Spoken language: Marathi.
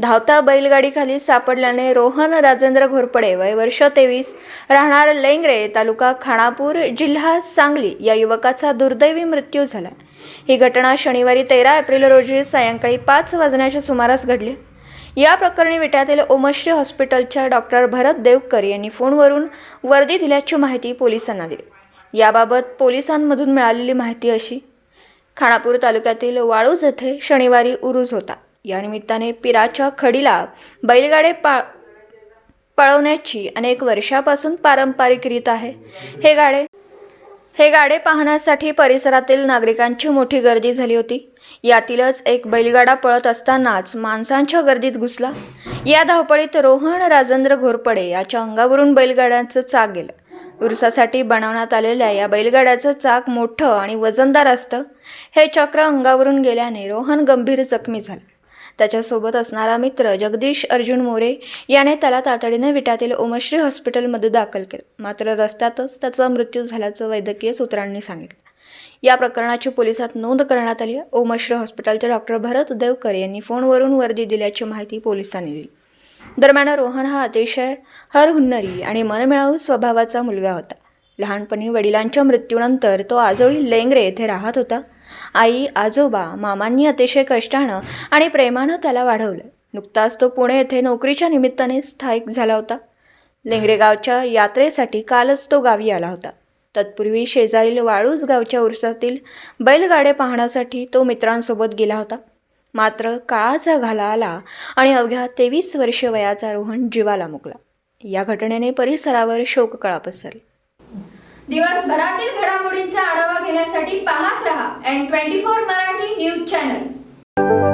धावता बैलगाडीखाली सापडल्याने रोहन राजेंद्र घोरपडे वय वर्ष 23 राहणार लेंगरे तालुका खानापूर जिल्हा सांगली या युवकाचा दुर्दैवी मृत्यू झाला। ही घटना शनिवारी 13 एप्रिल रोजी सायंकाळी 5 वाजण्याच्या सुमारास घडली। या प्रकरणी विट्यातील ओमश्री हॉस्पिटलच्या डॉक्टर भरत देवकर यांनी फोनवरून वर्दी दिल्याची माहिती पोलिसांना दिली। याबाबत पोलिसांमधून मिळालेली माहिती अशी: खानापूर तालुक्यातील वाळूज येथे शनिवारी उरूस होता। या निमित्ताने पिराच्या खडीला बैलगाडे पळवण्याची अनेक वर्षापासून पारंपरिक रीत आहे। हे गाडे पाहण्यासाठी परिसरातील नागरिकांची मोठी गर्दी झाली होती। यातीलच एक बैलगाडा पळत असतानाच माणसांच्या गर्दीत घुसला। या धावपळीत रोहन राजेंद्र घोरपडे याच्या अंगावरून बैलगाड्याचं चाक गेलं। उरसासाठी बनवण्यात आलेल्या या बैलगाड्याचं चाक मोठं आणि वजनदार असतं। हे चक्र अंगावरून गेल्याने रोहन गंभीर जखमी झाला। त्याच्यासोबत असणारा मित्र जगदीश अर्जुन मोरे याने त्याला तातडीने विट्यातील ओमश्री हॉस्पिटलमध्ये दाखल केलं, मात्र रस्त्यातच त्याचा मृत्यू झाल्याचं वैद्यकीय सूत्रांनी सांगितलं। या प्रकरणाची पोलिसात नोंद करण्यात आली आहे। ओमश्री हॉस्पिटलचे डॉक्टर भरत देवकर यांनी फोनवरून वर्दी दिल्याची माहिती पोलिसांनी दिली। दरम्यान रोहन हा अतिशय हरहुन्नरी आणि मनमिळावू स्वभावाचा मुलगा होता। लहानपणी वडिलांच्या मृत्यूनंतर तो आजोळी लेंगरे येथे राहत होता। आई, आजोबा, मामांनी अतिशय कष्टानं आणि प्रेमानं त्याला वाढवलं। नुकताच तो पुणे येथे नोकरीच्या निमित्ताने स्थायिक झाला होता। लेंगरे गावच्या यात्रेसाठी कालच तो गावी आला होता। तत्पूर्वी शेजारील वाळूज गावच्या उरसातील बैलगाडे पाहण्यासाठी तो मित्रांसोबत गेला होता। मात्र काळाचा घाला आला आणि अवघ्या 23 वर्षे वयाचा रोहन जीवाला मुकला। या घटनेने परिसरावर शोककळा पसरली। दिवसभरातील घडामोडींचा आढावा घेण्यासाठी पाहत रहा N24 मराठी न्यूज चॅनल।